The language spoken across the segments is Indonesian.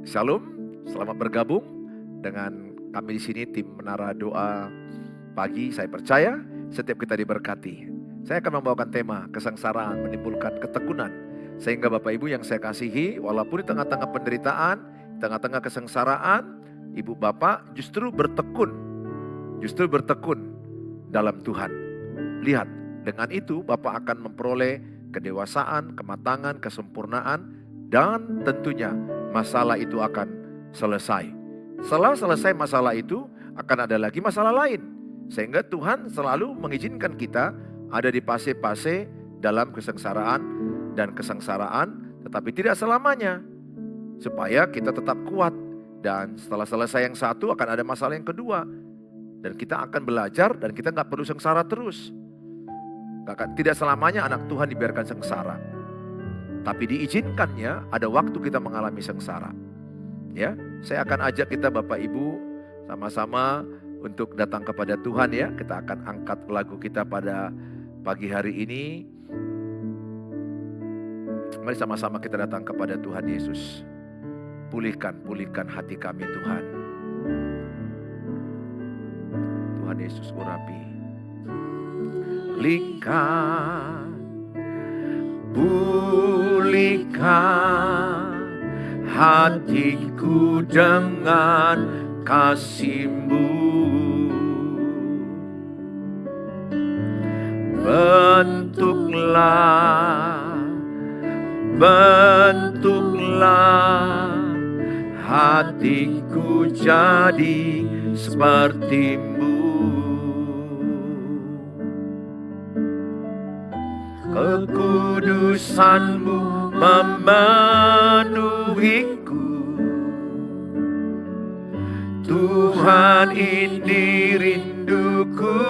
Shalom, selamat bergabung dengan kami di sini tim Menara Doa Pagi. Saya percaya setiap kita diberkati. Saya akan membawakan tema kesengsaraan menimbulkan ketekunan. Sehingga Bapak Ibu yang saya kasihi, walaupun di tengah-tengah penderitaan, tengah-tengah kesengsaraan, Ibu Bapak justru bertekun dalam Tuhan. Lihat, dengan itu Bapak akan memperoleh kedewasaan, kematangan, kesempurnaan, dan tentunya masalah itu akan selesai. Setelah selesai masalah itu, akan ada lagi masalah lain. Sehingga Tuhan selalu mengizinkan kita ada di fase-fase dalam kesengsaraan dan kesengsaraan, tetapi tidak selamanya. Supaya kita tetap kuat. Dan setelah selesai yang satu, akan ada masalah yang kedua. Dan kita akan belajar dan kita nggak perlu sengsara terus. Tidak selamanya anak Tuhan dibiarkan sengsara. Tapi diizinkannya ada waktu kita mengalami sengsara. Ya, saya akan ajak kita Bapak Ibu sama-sama untuk datang kepada Tuhan ya. Kita akan angkat lagu kita pada pagi hari ini. Mari sama-sama kita datang kepada Tuhan Yesus. Pulihkan hati kami Tuhan. Tuhan Yesus urapi. Pulihkan hatiku dengan kasih-Mu. Bentuklah hatiku jadi seperti-Mu. Kekudusan-Mu memenuhiku. Tuhan, ini rinduku.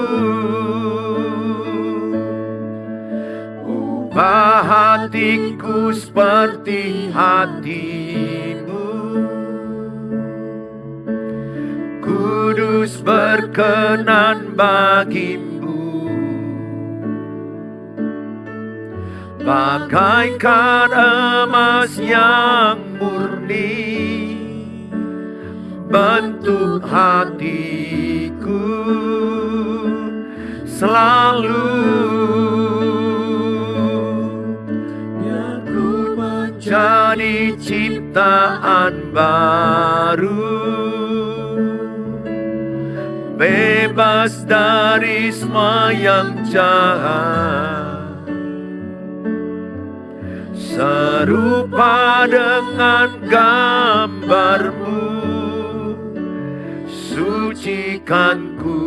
Ubah hatiku seperti hati-Mu. Kudus berkenan bagi-Mu. Bagaikan emas yang murni, bentuk hatiku selalu. Biar ku menjadi ciptaan baru, bebas dari semua yang jahat. Serupa dengan gambar-Mu, sucikan ku,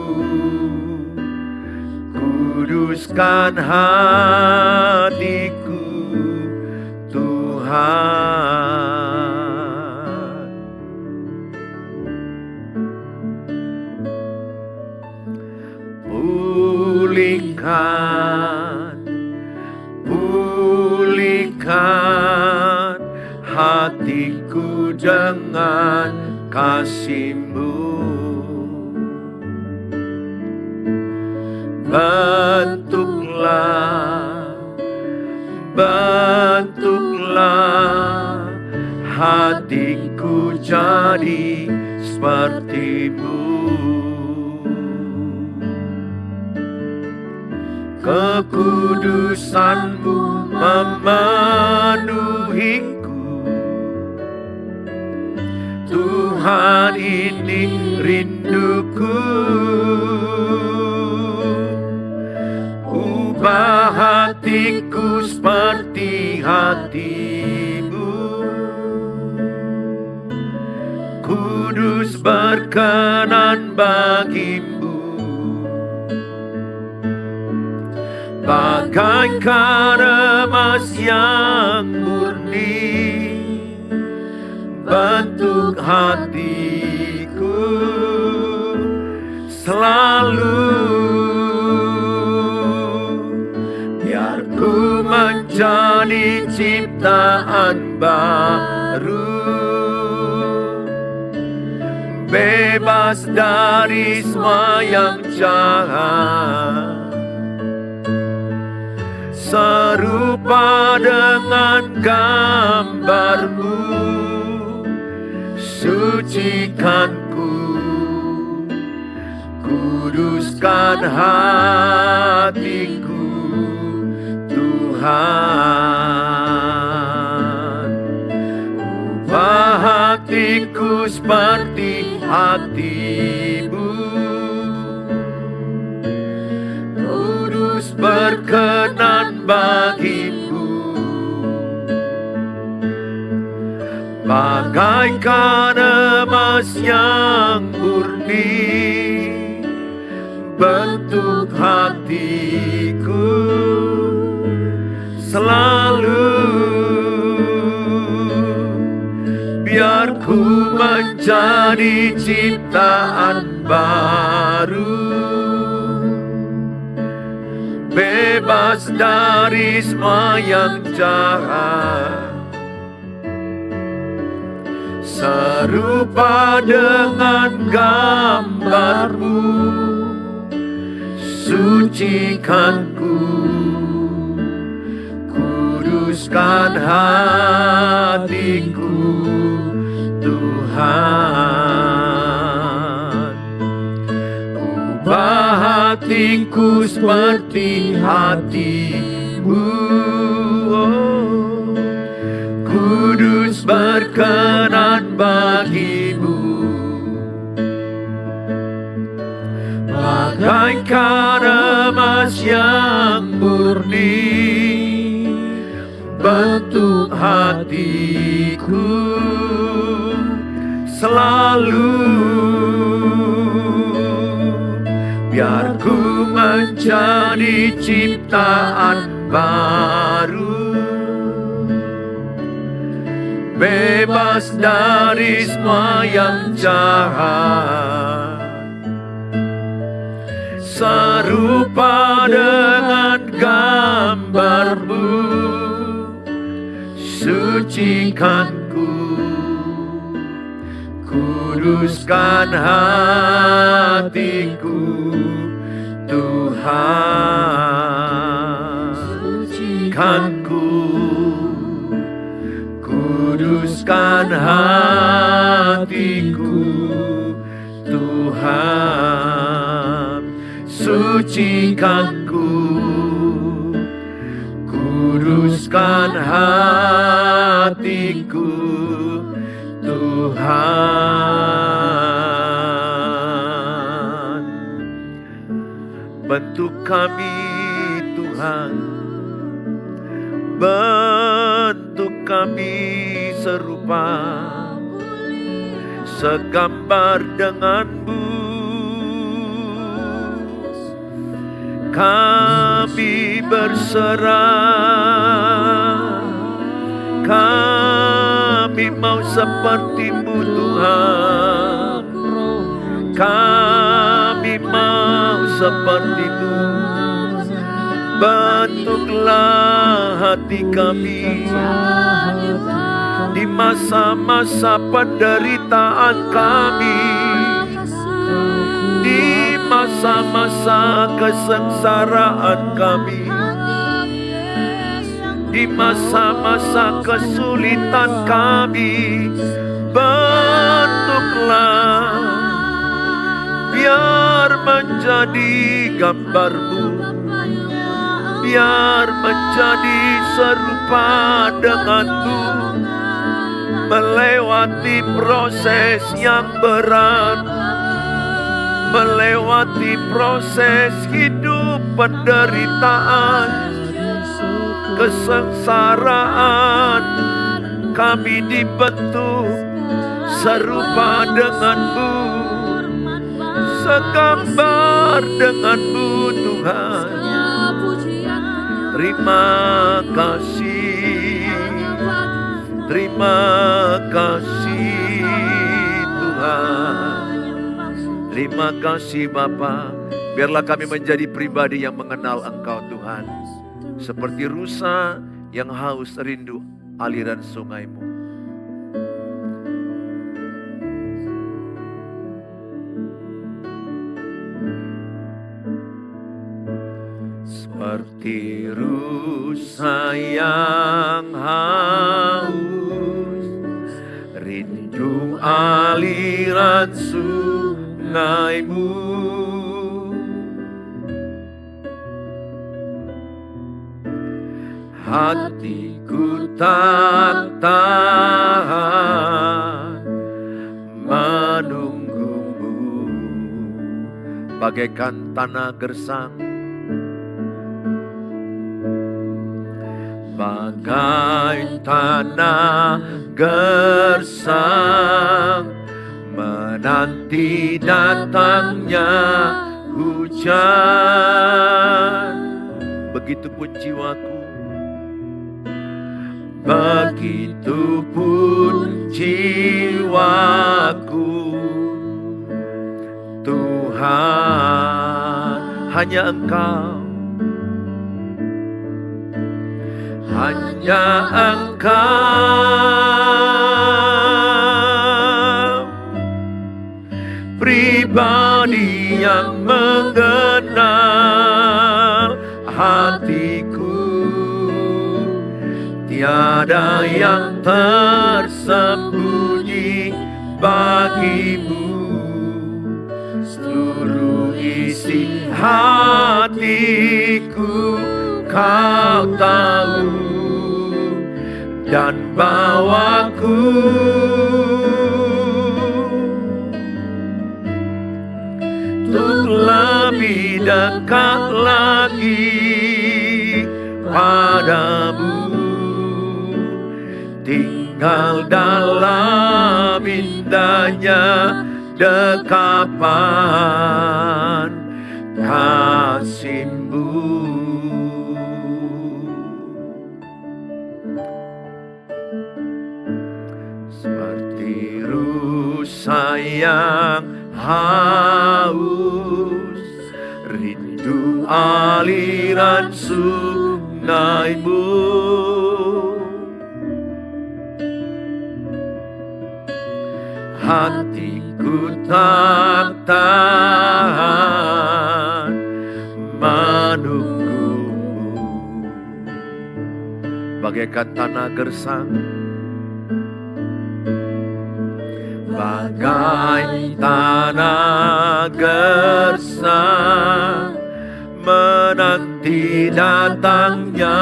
kuduskan hatiku, Tuhan. Pulihkan hatiku dengan kasih-Mu. Bentuklah hatiku jadi seperti-Mu. Kekudusan-Mu memenuhiku. Tuhan, ini rinduku. Ubah hatiku seperti hati-Mu. Kudus berkenan bagi-Mu. Bagaikan emas yang murni, bentuk hatiku selalu. Biar ku menjadi ciptaan baru, bebas dari semua yang jahat. Serupa dengan gambar-Mu, sucikan ku, kuduskan hatiku, Tuhan. Pulihkan hatiku, bentuklah hatiku jadi seperti-Mu. Kekudusan-Mu memenuhiku. Tuhan, ini rinduku. Ubah hatiku seperti hati-Mu. Kudus berkenan bagi-Mu. Bagaikan emas yang murni, bentuk hatiku selalu. Biar ku menjadi ciptaan baru, bebas dari semua yang jahat, serupa dengan gambar-Mu, sucikanku, kuduskan hatiku, Tuhan. Ubah hatiku seperti hati-Mu, kudus berkenan bagi-Mu. Bagaikan emas yang murni, bentuk hatiku selalu, biar ku menjadi ciptaan baru, bebas dari semua yang jahat, serupa dengan gambar-Mu. Sucikanku, kuduskan hatiku, Tuhan. Ubah hatiku seperti hati-Mu, oh, kudus berkenan bagi-Mu. Bagaikan emas yang murni, bentuk hatiku selalu, biar ku menjadi ciptaan baru, bebas dari semua yang jahat, serupa dengan gambar-Mu. Sucikanku, kuduskan hatiku, Tuhan. Sucikanku, kuduskan hatiku, Tuhan. Sucikanku, kuduskan hatiku, Tuhan. Bentuk kami, Tuhan, bentuk kami serupa, segambar dengan-Mu. Kami berserah, kami mau seperti-Mu, Tuhan. Kami mau seperti-Mu. Bentuklah hati kami di masa-masa penderitaan kami, di masa-masa kesengsaraan kami, di masa-masa kesulitan kami. Bentuklah, biar menjadi gambar-Mu, biar menjadi serupa dengan-Mu, melewati proses yang berat, melewati proses hidup penderitaan, kesengsaraan. Kami dibentuk serupa dengan-Mu, segambar dengan-Mu, Tuhan. Terima kasih, terima kasih, Tuhan. Terima kasih Bapa. Biarlah kami menjadi pribadi yang mengenal Engkau, Tuhan, seperti rusa yang haus rindu aliran sungai-Mu. Seperti rusa yang haus rindu aliran sungaimu. Hatiku tak tahan menunggumu, bagaikan tanah gersang, bagai tanah gersang, menanti datangnya hujan. Begitupun jiwaku, begitupun jiwaku. Tuhan, hanya Engkau, hanya Engkau, pribadi yang mengenal hatiku. Tiada yang tersembunyi bagimu, seluruh isi hatiku Kau tahu, dan bawaku untuk lebih dekat lagi padamu, tinggal dalam indahnya dekapan kasih-Mu. Seperti rusa yang haus, rindu aliran sungaimu. Hatiku tak tahan menunggumu, bagaikan tanah gersang, bagai tanah gersang, menanti datangnya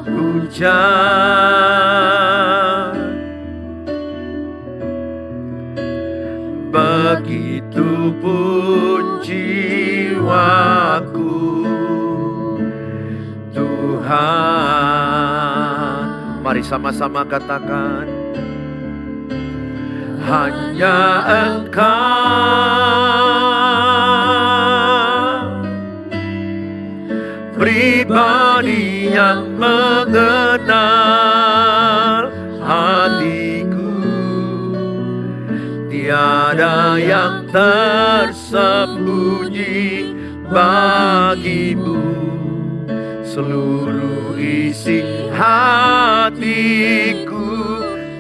hujan. Begitupun jiwaku, Tuhan. Mari sama-sama katakan, hanya Engkau, pribadi yang mengenal hatiku. Tiada yang tersembunyi bagimu, seluruh isi hatiku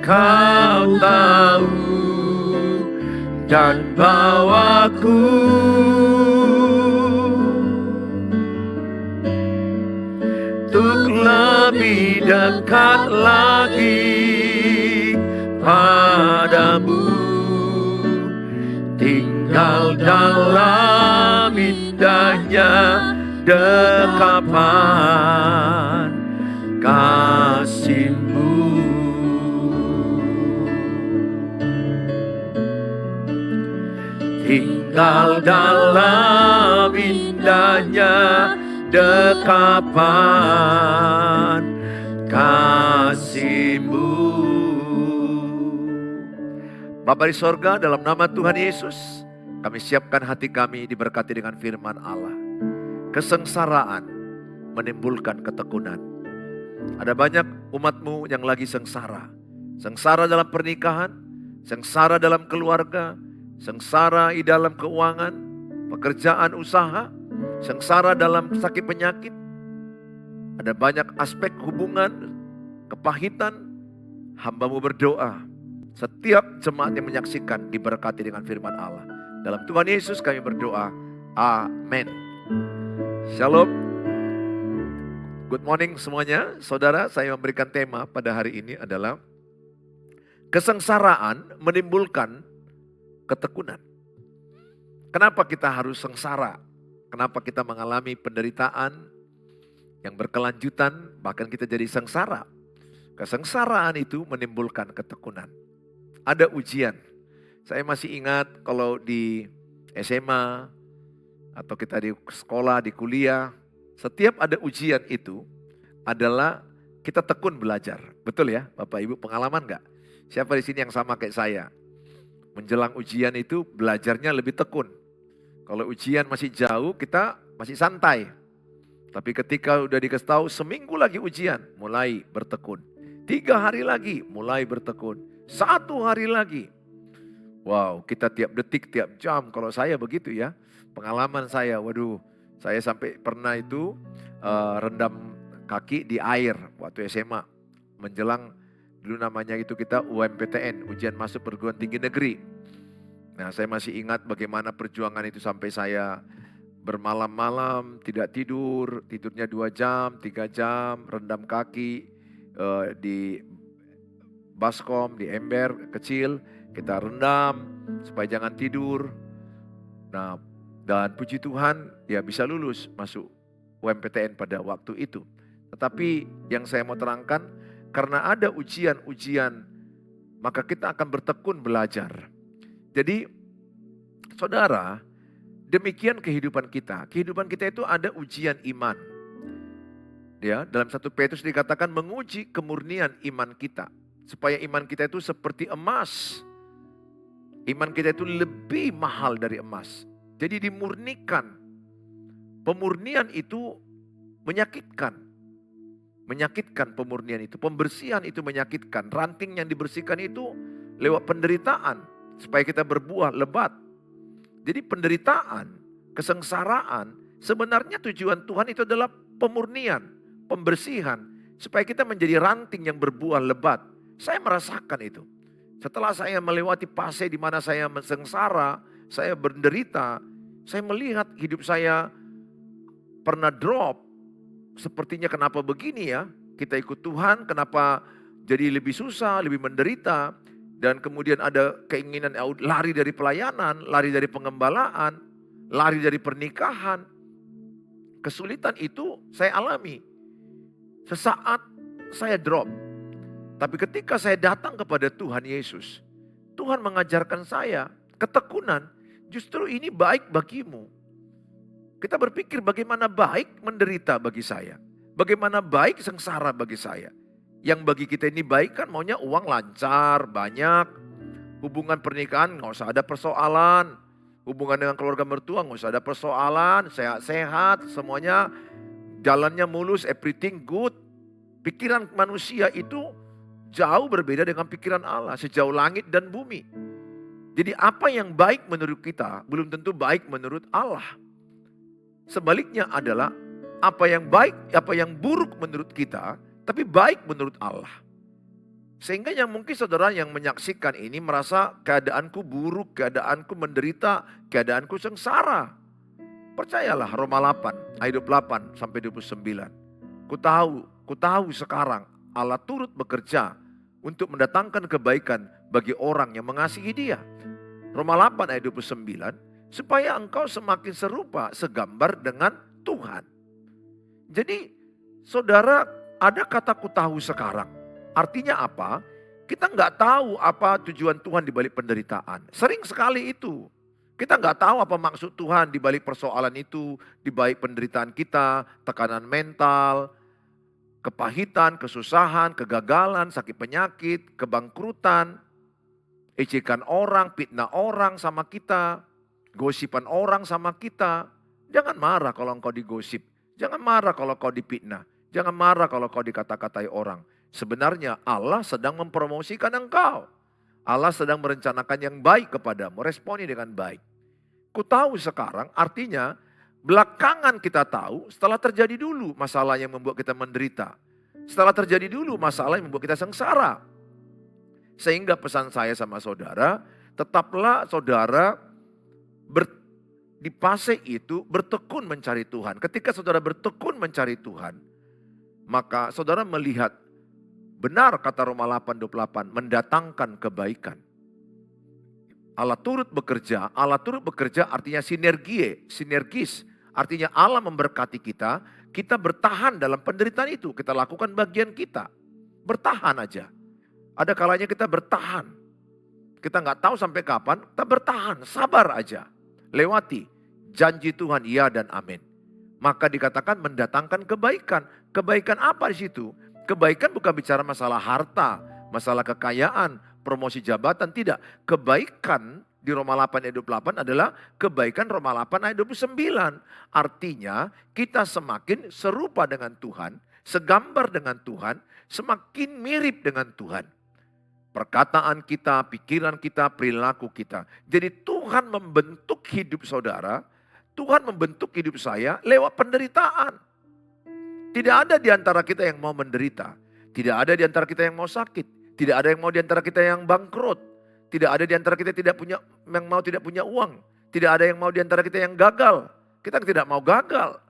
Kau tahu, dan bawaku untuk lebih dekat lagi padamu, tinggal dalam indahnya dekapan kasih-Mu. Tinggal dalam indahnya dekapan kasih-Mu. Bapa di sorga, dalam nama Tuhan Yesus, kami siapkan hati kami diberkati dengan firman Allah. Kesengsaraan menimbulkan ketekunan. Ada banyak umat-Mu yang lagi sengsara. Sengsara dalam pernikahan, sengsara dalam keluarga, sengsara di dalam keuangan, pekerjaan, usaha, sengsara dalam sakit penyakit. Ada banyak aspek hubungan, kepahitan. Hamba-Mu berdoa, setiap jemaat yang menyaksikan diberkati dengan firman Allah. Dalam Tuhan Yesus kami berdoa, amin. Shalom. Good morning semuanya. Saudara, saya memberikan tema pada hari ini adalah Kesengsaraan menimbulkan ketekunan. Kenapa kita harus sengsara? Kenapa kita mengalami penderitaan yang berkelanjutan, bahkan kita jadi sengsara? Kesengsaraan itu menimbulkan ketekunan. Ada ujian. Saya masih ingat kalau di SMA atau kita di sekolah, di kuliah, setiap ada ujian itu adalah kita tekun belajar. Betul ya Bapak Ibu, pengalaman gak? Siapa di sini yang sama kayak saya? Menjelang ujian itu belajarnya lebih tekun. Kalau ujian masih jauh, kita masih santai. Tapi ketika udah dikasih tahu seminggu lagi ujian, mulai bertekun. 3 hari lagi, mulai bertekun. 1 hari lagi. Wow, kita tiap detik, tiap jam. Kalau saya begitu ya, pengalaman saya, waduh, saya sampai pernah itu rendam kaki di air waktu SMA. Menjelang dulu namanya itu kita UMPTN, ujian masuk perguruan tinggi negeri. Nah, saya masih ingat bagaimana perjuangan itu sampai saya bermalam-malam, tidak tidur, tidurnya 2 jam, 3 jam, rendam kaki di baskom, di ember kecil, kita rendam supaya jangan tidur. Nah, dan puji Tuhan ya bisa lulus masuk UMPTN pada waktu itu. Tetapi yang saya mau terangkan, karena ada ujian-ujian, maka kita akan bertekun belajar. Jadi, saudara, demikian kehidupan kita. Kehidupan kita itu ada ujian iman. Ya, dalam 1 Petrus dikatakan menguji kemurnian iman kita. Supaya iman kita itu seperti emas. Iman kita itu lebih mahal dari emas. Jadi dimurnikan. Pemurnian itu menyakitkan. Menyakitkan pemurnian itu. Pembersihan itu menyakitkan. Ranting yang dibersihkan itu lewat penderitaan. Supaya kita berbuah lebat. Jadi penderitaan, kesengsaraan, sebenarnya tujuan Tuhan itu adalah pemurnian, pembersihan. Supaya kita menjadi ranting yang berbuah lebat. Saya merasakan itu. Setelah saya melewati fase di mana saya sengsara, saya menderita, saya melihat hidup saya pernah drop. Sepertinya kenapa begini ya? Kita ikut Tuhan, kenapa jadi lebih susah, lebih menderita. Dan kemudian ada keinginan lari dari pelayanan, lari dari pengembalaan, lari dari pernikahan. Kesulitan itu saya alami. Sesaat saya drop. Tapi ketika saya datang kepada Tuhan Yesus, Tuhan mengajarkan saya ketekunan. Justru ini baik bagimu. Kita berpikir bagaimana baik menderita bagi saya. Bagaimana baik sengsara bagi saya. Yang bagi kita ini baik kan maunya uang lancar, banyak. Hubungan pernikahan nggak usah ada persoalan. Hubungan dengan keluarga mertua nggak usah ada persoalan. Sehat-sehat, semuanya jalannya mulus, everything good. Pikiran manusia itu jauh berbeda dengan pikiran Allah. Sejauh langit dan bumi. Jadi apa yang baik menurut kita belum tentu baik menurut Allah. Sebaliknya adalah apa yang baik, apa yang buruk menurut kita, tapi baik menurut Allah. Sehingga yang mungkin saudara yang menyaksikan ini merasa keadaanku buruk, keadaanku menderita, keadaanku sengsara. Percayalah Roma 8, ayat 28 sampai 29. Ku tahu sekarang Allah turut bekerja untuk mendatangkan kebaikan bagi orang yang mengasihi Dia. Roma 8 ayat 29. Supaya engkau semakin serupa, segambar dengan Tuhan. Jadi saudara, ada kata ku tahu sekarang. Artinya apa? Kita nggak tahu apa tujuan Tuhan di balik penderitaan. Sering sekali itu. Kita nggak tahu apa maksud Tuhan di balik persoalan itu, di balik penderitaan kita, tekanan mental, kepahitan, kesusahan, kegagalan, sakit penyakit, kebangkrutan, ejekan orang, fitnah orang sama kita. Gosipan orang sama kita. Jangan marah kalau engkau digosip. Jangan marah kalau kau dipitnah. Jangan marah kalau kau dikata-katai orang. Sebenarnya Allah sedang mempromosikan engkau. Allah sedang merencanakan yang baik kepadamu. Responi dengan baik. Ku tahu sekarang artinya belakangan kita tahu setelah terjadi dulu masalah yang membuat kita menderita. Setelah terjadi dulu masalah yang membuat kita sengsara. Sehingga pesan saya sama saudara, tetaplah saudara di fase itu bertekun mencari Tuhan. Ketika saudara bertekun mencari Tuhan, maka saudara melihat Benar kata Roma 8:28, mendatangkan kebaikan. Allah turut bekerja artinya sinergis. Artinya Allah memberkati kita, kita bertahan dalam penderitaan itu. Kita lakukan bagian kita, bertahan aja. Ada kalanya kita bertahan. Kita nggak tahu sampai kapan, kita bertahan, sabar aja. Lewati janji Tuhan, ya dan amin. Maka dikatakan mendatangkan kebaikan. Kebaikan apa di situ? Kebaikan bukan bicara masalah harta, masalah kekayaan, promosi jabatan, tidak. Kebaikan di Roma 8 ayat 28 adalah kebaikan Roma 8 ayat 29. Artinya kita semakin serupa dengan Tuhan, segambar dengan Tuhan, semakin mirip dengan Tuhan. Perkataan kita, pikiran kita, perilaku kita. Jadi Tuhan membentuk hidup saudara, Tuhan membentuk hidup saya lewat penderitaan. Tidak ada di antara kita yang mau menderita. Tidak ada di antara kita yang mau sakit. Tidak ada yang mau di antara kita yang bangkrut. Tidak ada di antara kita tidak punya uang. Tidak ada yang mau di antara kita yang gagal. Kita tidak mau gagal.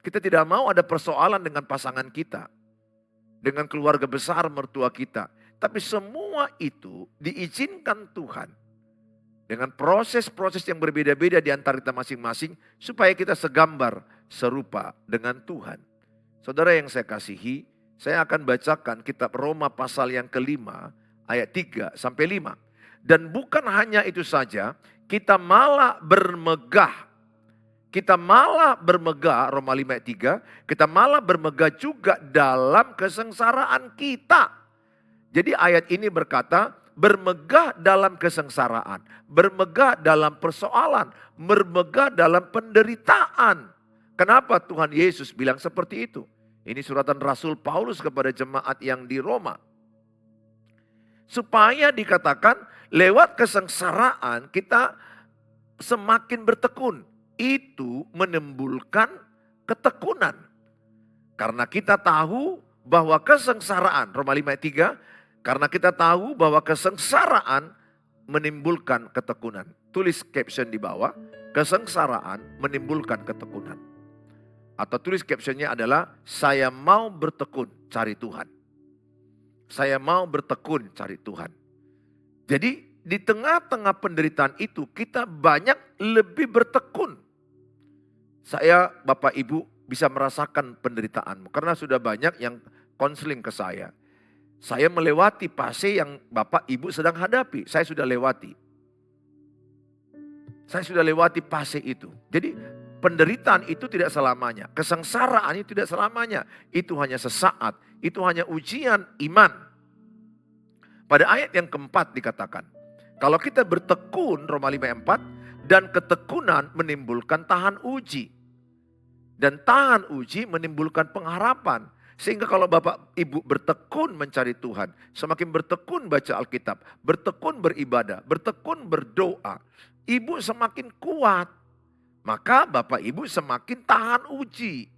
Kita tidak mau ada persoalan dengan pasangan kita. Dengan keluarga besar mertua kita. Tapi semua itu diizinkan Tuhan. Dengan proses-proses yang berbeda-beda di antara kita masing-masing. Supaya kita segambar, serupa dengan Tuhan. Saudara yang saya kasihi, saya akan bacakan kitab Roma pasal yang kelima, ayat 3 sampai 5. Dan bukan hanya itu saja, kita malah bermegah. Roma 5 ayat 3, kita malah bermegah juga dalam kesengsaraan kita. Jadi ayat ini berkata, bermegah dalam kesengsaraan, bermegah dalam persoalan, bermegah dalam penderitaan. Kenapa Tuhan Yesus bilang seperti itu? Ini suratan Rasul Paulus kepada jemaat yang di Roma. Supaya dikatakan lewat kesengsaraan kita semakin bertekun. Itu menimbulkan ketekunan. Karena kita tahu bahwa kesengsaraan, Roma 5 ayat 3, karena kita tahu bahwa kesengsaraan menimbulkan ketekunan. Tulis caption di bawah, kesengsaraan menimbulkan ketekunan. Atau tulis captionnya adalah, saya mau bertekun cari Tuhan. Saya mau bertekun cari Tuhan. Jadi di tengah-tengah penderitaan itu kita banyak lebih bertekun. Saya, Bapak Ibu bisa merasakan penderitaanmu. Karena sudah banyak yang konseling ke saya. Saya melewati fase yang Bapak Ibu sedang hadapi. Saya sudah lewati. Saya sudah lewati fase itu. Jadi penderitaan itu tidak selamanya. Kesengsaraan itu tidak selamanya. Itu hanya sesaat. Itu hanya ujian iman. Pada ayat yang keempat dikatakan. Kalau kita bertekun, Roma 5 ayat 4. Dan ketekunan menimbulkan tahan uji. Dan tahan uji menimbulkan pengharapan. Sehingga kalau Bapak Ibu bertekun mencari Tuhan. Semakin bertekun baca Alkitab. Bertekun beribadah. Bertekun berdoa. Ibu semakin kuat. Maka Bapak Ibu semakin tahan uji.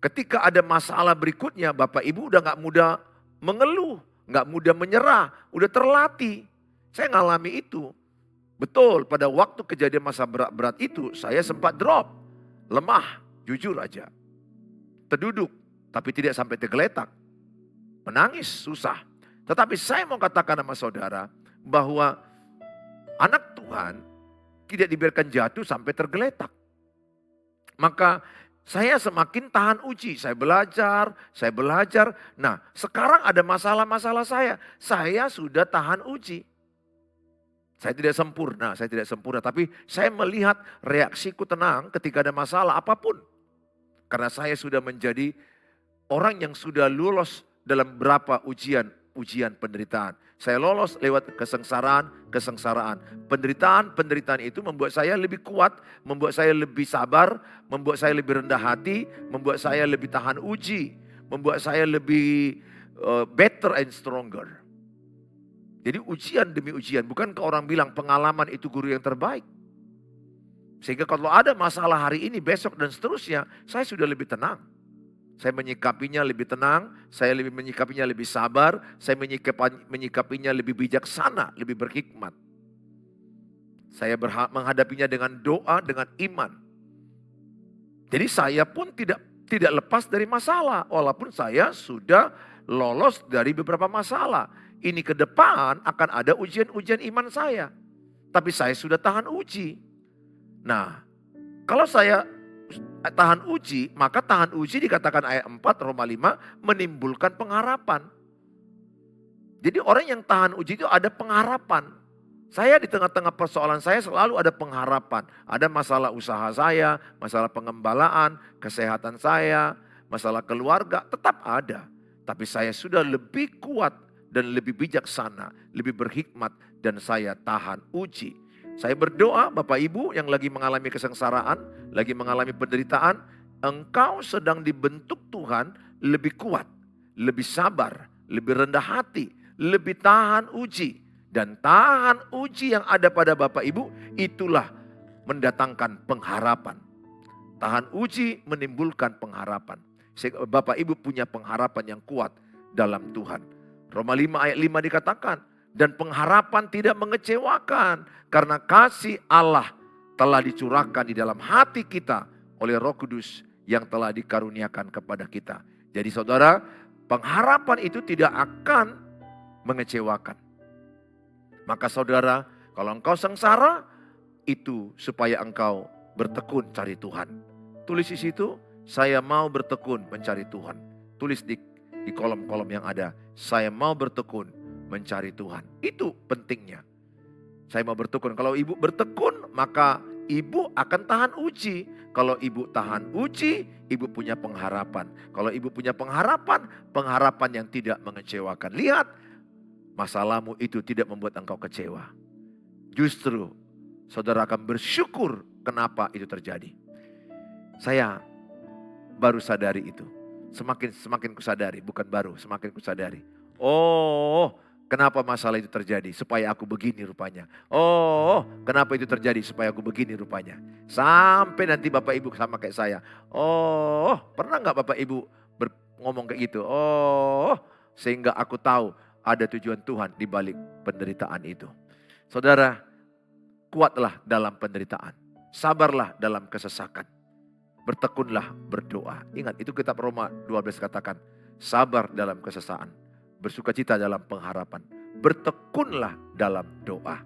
Ketika ada masalah berikutnya, Bapak Ibu udah gak mudah mengeluh, gak mudah menyerah, udah terlatih. Saya ngalami itu. Betul, pada waktu kejadian masa berat-berat itu, saya sempat drop, lemah, jujur aja. Terduduk, tapi tidak sampai tergeletak. Menangis, susah. Tetapi saya mau katakan sama saudara, bahwa anak Tuhan tidak dibiarkan jatuh sampai tergeletak. Maka saya semakin tahan uji, saya belajar. Nah sekarang ada masalah-masalah saya sudah tahan uji. Saya tidak sempurna, tapi saya melihat reaksiku tenang ketika ada masalah apapun. Karena saya sudah menjadi orang yang sudah lulus dalam berapa ujian penderitaan. Saya lolos lewat kesengsaraan. Penderitaan itu membuat saya lebih kuat, membuat saya lebih sabar, membuat saya lebih rendah hati, membuat saya lebih tahan uji, membuat saya lebih better and stronger. Jadi ujian demi ujian, bukankah orang bilang pengalaman itu guru yang terbaik? Sehingga kalau ada masalah hari ini, besok dan seterusnya, saya sudah lebih tenang. Saya menyikapinya lebih tenang, saya menyikapinya lebih sabar, saya menyikapinya lebih bijaksana, lebih berhikmat. Saya menghadapinya dengan doa, dengan iman. Jadi saya pun tidak lepas dari masalah, walaupun saya sudah lolos dari beberapa masalah. Ini ke depan akan ada ujian-ujian iman saya. Tapi saya sudah tahan uji. Nah, kalau saya tahan uji, maka tahan uji dikatakan ayat 4 Roma 5 menimbulkan pengharapan. Jadi orang yang tahan uji itu ada pengharapan. Saya di tengah-tengah persoalan saya selalu ada pengharapan. Ada masalah usaha saya, masalah pengembalaan, kesehatan saya, masalah keluarga, tetap ada. Tapi saya sudah lebih kuat dan lebih bijaksana, lebih berhikmat, dan saya tahan uji. Saya berdoa Bapak Ibu yang lagi mengalami kesengsaraan, lagi mengalami penderitaan, engkau sedang dibentuk Tuhan lebih kuat, lebih sabar, lebih rendah hati, lebih tahan uji. Dan tahan uji yang ada pada Bapak Ibu, itulah mendatangkan pengharapan. Tahan uji menimbulkan pengharapan. Sehingga Bapak Ibu punya pengharapan yang kuat dalam Tuhan. Roma 5 ayat 5 dikatakan, dan pengharapan tidak mengecewakan karena kasih Allah telah dicurahkan di dalam hati kita oleh Roh Kudus yang telah dikaruniakan kepada kita. Jadi saudara, pengharapan itu tidak akan mengecewakan. Maka saudara, kalau engkau sengsara, itu supaya engkau bertekun cari Tuhan. Tulis di situ, saya mau bertekun mencari Tuhan. Tulis di kolom-kolom yang ada, saya mau bertekun mencari Tuhan. Itu pentingnya. Saya mau bertekun. Kalau ibu bertekun, maka ibu akan tahan uji. Kalau ibu tahan uji, ibu punya pengharapan. Kalau ibu punya pengharapan, pengharapan yang tidak mengecewakan. Lihat, masalahmu itu tidak membuat engkau kecewa. Justru saudara akan bersyukur kenapa itu terjadi. Saya baru sadari itu. Semakin kusadari, bukan baru, semakin kusadari. Oh, kenapa masalah itu terjadi? Supaya aku begini rupanya. Oh, kenapa itu terjadi? Supaya aku begini rupanya. Sampai nanti Bapak Ibu sama kayak saya. Oh, pernah gak Bapak Ibu ngomong kayak gitu? Oh, sehingga aku tahu ada tujuan Tuhan di balik penderitaan itu. Saudara, kuatlah dalam penderitaan. Sabarlah dalam kesesakan. Bertekunlah berdoa. Ingat, itu kitab Roma 12 katakan, sabar dalam kesesaan, bersukacita dalam pengharapan, bertekunlah dalam doa.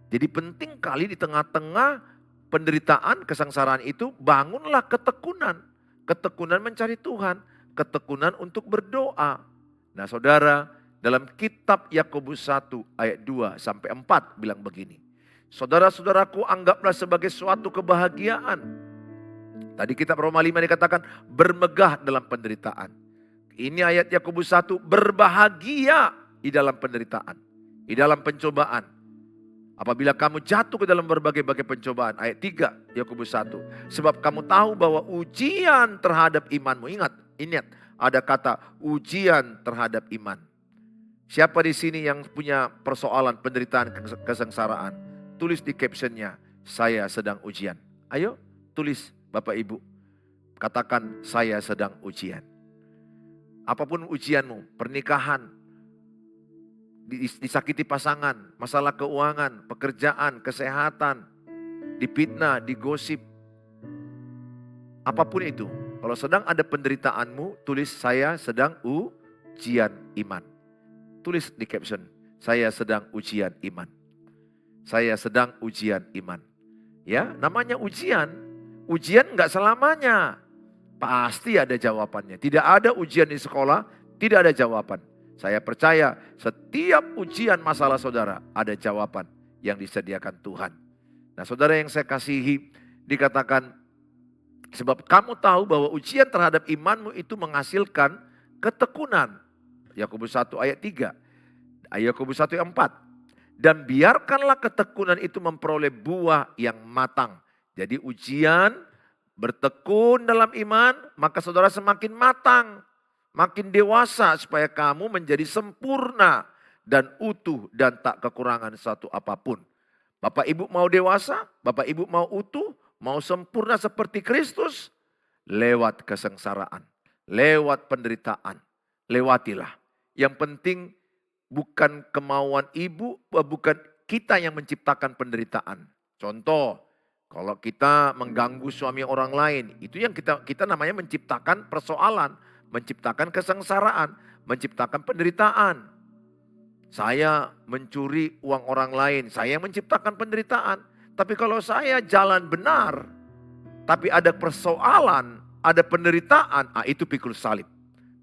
Jadi penting kali di tengah-tengah penderitaan, kesengsaraan itu, bangunlah ketekunan. Ketekunan mencari Tuhan, ketekunan untuk berdoa. Nah saudara, dalam kitab Yakobus 1 ayat 2 sampai 4 bilang begini. Saudara-saudaraku, anggaplah sebagai suatu kebahagiaan. Tadi kitab Roma 5 dikatakan bermegah dalam penderitaan. Ini ayat Yakobus 1, berbahagia di dalam penderitaan, di dalam pencobaan. Apabila kamu jatuh ke dalam berbagai-bagai pencobaan. Ayat 3 Yakobus 1. Sebab kamu tahu bahwa ujian terhadap imanmu. Ingat ada kata ujian terhadap iman. Siapa di sini yang punya persoalan penderitaan kesengsaraan? Tulis di captionnya, saya sedang ujian. Ayo tulis Bapak Ibu. Katakan saya sedang ujian. Apapun ujianmu, pernikahan, disakiti pasangan, masalah keuangan, pekerjaan, kesehatan, difitnah, digosip. Apapun itu, kalau sedang ada penderitaanmu, tulis saya sedang ujian iman. Tulis di caption, saya sedang ujian iman. Saya sedang ujian iman. Ya, namanya ujian. Ujian enggak selamanya. Pasti ada jawabannya. Tidak ada ujian di sekolah, tidak ada jawaban. Saya percaya setiap ujian masalah saudara ada jawaban yang disediakan Tuhan. Nah saudara yang saya kasihi, dikatakan sebab kamu tahu bahwa ujian terhadap imanmu itu menghasilkan ketekunan. Yakobus 1 ayat 3. Yakobus 1 ayat 4. Dan biarkanlah ketekunan itu memperoleh buah yang matang. Jadi ujian, bertekun dalam iman, maka saudara semakin matang. Makin dewasa supaya kamu menjadi sempurna dan utuh dan tak kekurangan satu apapun. Bapak Ibu mau dewasa, Bapak Ibu mau utuh, mau sempurna seperti Kristus, lewat kesengsaraan, lewat penderitaan, lewatilah. Yang penting bukan kemauan ibu, bukan kita yang menciptakan penderitaan. Contoh, kalau kita mengganggu suami orang lain, itu yang kita namanya menciptakan persoalan. menciptakan kesengsaraan, menciptakan penderitaan. Saya mencuri uang orang lain, saya yang menciptakan penderitaan. Tapi kalau saya jalan benar, tapi ada persoalan, ada penderitaan, itu pikul salib.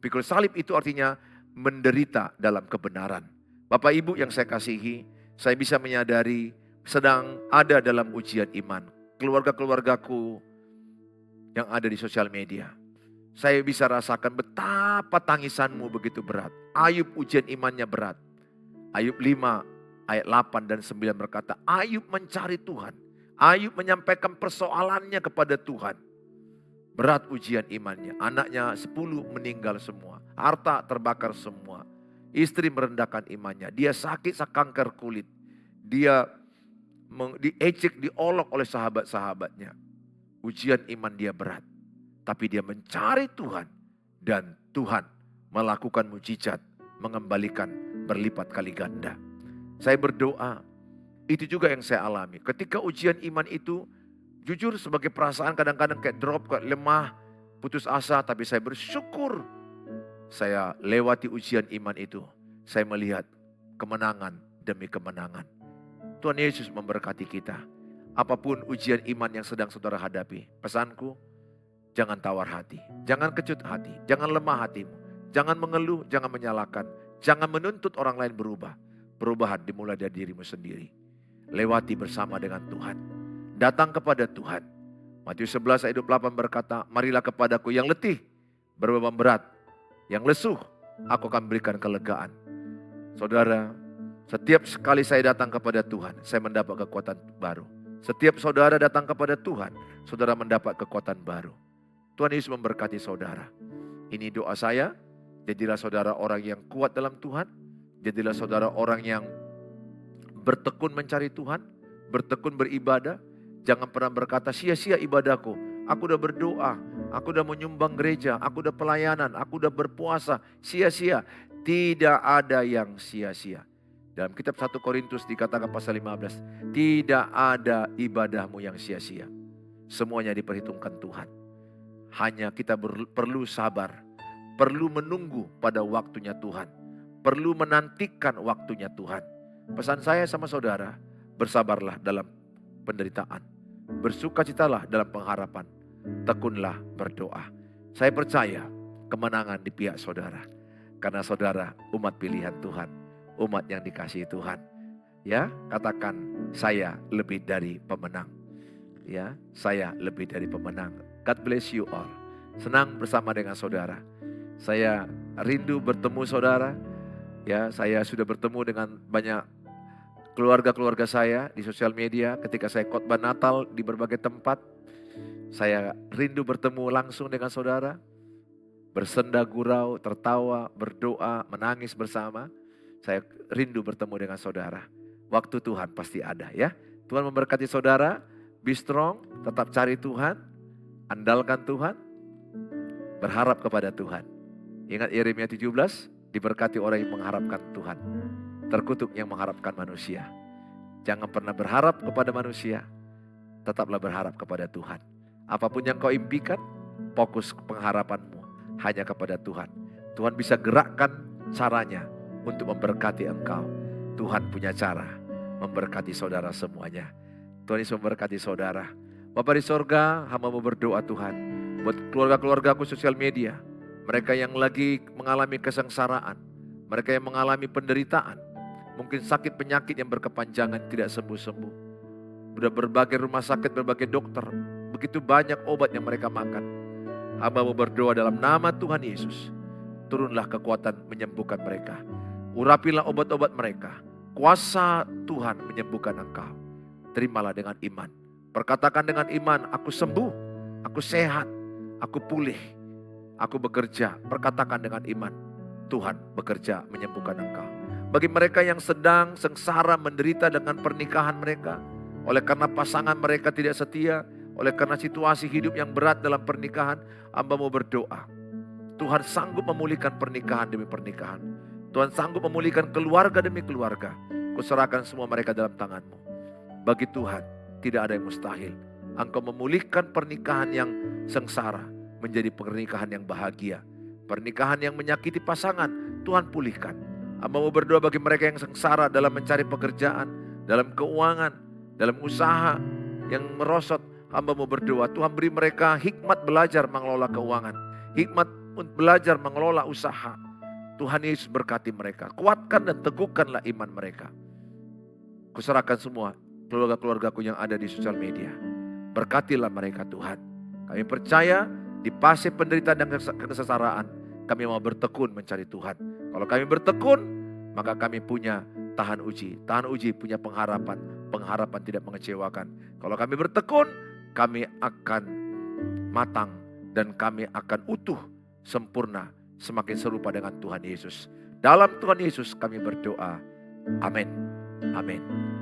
Pikul salib itu artinya menderita dalam kebenaran. Bapak Ibu yang saya kasihi, saya bisa menyadari sedang ada dalam ujian iman. Keluarga-keluargaku yang ada di sosial media. Saya bisa rasakan betapa tangisanmu begitu berat. Ayub ujian imannya berat. Ayub 5 ayat 8 dan 9 berkata, Ayub mencari Tuhan. Ayub menyampaikan persoalannya kepada Tuhan. Berat ujian imannya. Anaknya 10 meninggal semua. Harta terbakar semua. Istri merendahkan imannya. Dia sakit kanker kulit. Dia diejek, diolok oleh sahabat-sahabatnya. Ujian iman dia berat. Tapi dia mencari Tuhan. Dan Tuhan melakukan mujizat. Mengembalikan berlipat kali ganda. Saya berdoa. Itu juga yang saya alami. Ketika ujian iman itu, jujur sebagai perasaan kadang-kadang kayak drop, kayak lemah, putus asa. Tapi saya bersyukur. Saya lewati ujian iman itu. Saya melihat kemenangan demi kemenangan. Tuhan Yesus memberkati kita. Apapun ujian iman yang sedang saudara hadapi. Pesanku, jangan tawar hati. Jangan kecut hati. Jangan lemah hatimu. Jangan mengeluh, jangan menyalahkan. Jangan menuntut orang lain berubah. Perubahan dimulai dari dirimu sendiri. Lewati bersama dengan Tuhan. Datang kepada Tuhan. Matius 11 ayat 28 berkata, marilah kepadaku yang letih, berbeban berat, yang lesuh, aku akan berikan kelegaan. Saudara, setiap sekali saya datang kepada Tuhan, saya mendapat kekuatan baru. Setiap saudara datang kepada Tuhan, saudara mendapat kekuatan baru. Tuhan Yesus memberkati saudara. Ini doa saya, jadilah saudara orang yang kuat dalam Tuhan. Jadilah saudara orang yang bertekun mencari Tuhan, bertekun beribadah. Jangan pernah berkata sia-sia ibadahku. Aku udah berdoa, aku udah menyumbang gereja, aku udah pelayanan, aku udah berpuasa. Sia-sia. Tidak ada yang sia-sia. Dalam kitab 1 Korintus dikatakan pasal 15. Tidak ada ibadahmu yang sia-sia. Semuanya diperhitungkan Tuhan. Hanya kita perlu sabar. Perlu menunggu pada waktunya Tuhan. Perlu menantikan waktunya Tuhan. Pesan saya sama saudara, bersabarlah dalam penderitaan. Bersukacitalah dalam pengharapan. Tekunlah berdoa. Saya percaya kemenangan di pihak saudara. Karena saudara umat pilihan Tuhan. Umat yang dikasihi Tuhan. Ya, katakan saya lebih dari pemenang. Ya, saya lebih dari pemenang. God bless you all. Senang bersama dengan saudara. Saya rindu bertemu saudara. Ya, saya sudah bertemu dengan banyak keluarga-keluarga saya di sosial media ketika saya khotbah Natal di berbagai tempat. Saya rindu bertemu langsung dengan saudara. Bersenda gurau, tertawa, berdoa, menangis bersama. Saya rindu bertemu dengan saudara. Waktu Tuhan pasti ada ya. Tuhan memberkati saudara. Be strong, tetap cari Tuhan. Andalkan Tuhan. Berharap kepada Tuhan. Ingat Yeremia 17, diberkati orang yang mengharapkan Tuhan. Terkutuk yang mengharapkan manusia. Jangan pernah berharap kepada manusia. Tetaplah berharap kepada Tuhan. Apapun yang kau impikan, fokus pengharapanmu hanya kepada Tuhan. Tuhan bisa gerakkan caranya untuk memberkati engkau. Tuhan punya cara memberkati saudara semuanya. Tuhan Yesus memberkati saudara. Bapa di sorga, hamba mau berdoa Tuhan. Buat keluarga-keluargaku sosial media. Mereka yang lagi mengalami kesengsaraan. Mereka yang mengalami penderitaan. Mungkin sakit penyakit yang berkepanjangan tidak sembuh-sembuh. Sudah berbagai rumah sakit, berbagai dokter. Begitu banyak obat yang mereka makan. Hamba mau berdoa dalam nama Tuhan Yesus. Turunlah kekuatan menyembuhkan mereka. Urapilah obat-obat mereka. Kuasa Tuhan menyembuhkan engkau. Terimalah dengan iman. Perkatakan dengan iman, aku sembuh, aku sehat, aku pulih, aku bekerja. Perkatakan dengan iman, Tuhan bekerja menyembuhkan engkau. Bagi mereka yang sedang sengsara menderita dengan pernikahan mereka, oleh karena pasangan mereka tidak setia, oleh karena situasi hidup yang berat dalam pernikahan, hamba mau berdoa. Tuhan sanggup memulihkan pernikahan demi pernikahan. Tuhan sanggup memulihkan keluarga demi keluarga. Kuserahkan semua mereka dalam tangan-Mu. Bagi Tuhan, tidak ada yang mustahil. Engkau memulihkan pernikahan yang sengsara menjadi pernikahan yang bahagia. Pernikahan yang menyakiti pasangan, Tuhan pulihkan. Hamba mau berdoa bagi mereka yang sengsara dalam mencari pekerjaan, dalam keuangan, dalam usaha yang merosot. Hamba mau berdoa, Tuhan beri mereka hikmat belajar mengelola keuangan, hikmat untuk belajar mengelola usaha. Tuhan Yesus berkati mereka, kuatkan dan teguhkanlah iman mereka. Kuserahkan semua keluarga-keluargaku yang ada di sosial media. Berkatilah mereka Tuhan. Kami percaya di pasir penderitaan dan kesengsaraan, kami mau bertekun mencari Tuhan. Kalau kami bertekun, maka kami punya tahan uji. Tahan uji punya pengharapan. Pengharapan tidak mengecewakan. Kalau kami bertekun, kami akan matang dan kami akan utuh, sempurna, semakin serupa dengan Tuhan Yesus. Dalam Tuhan Yesus kami berdoa. Amin. Amin.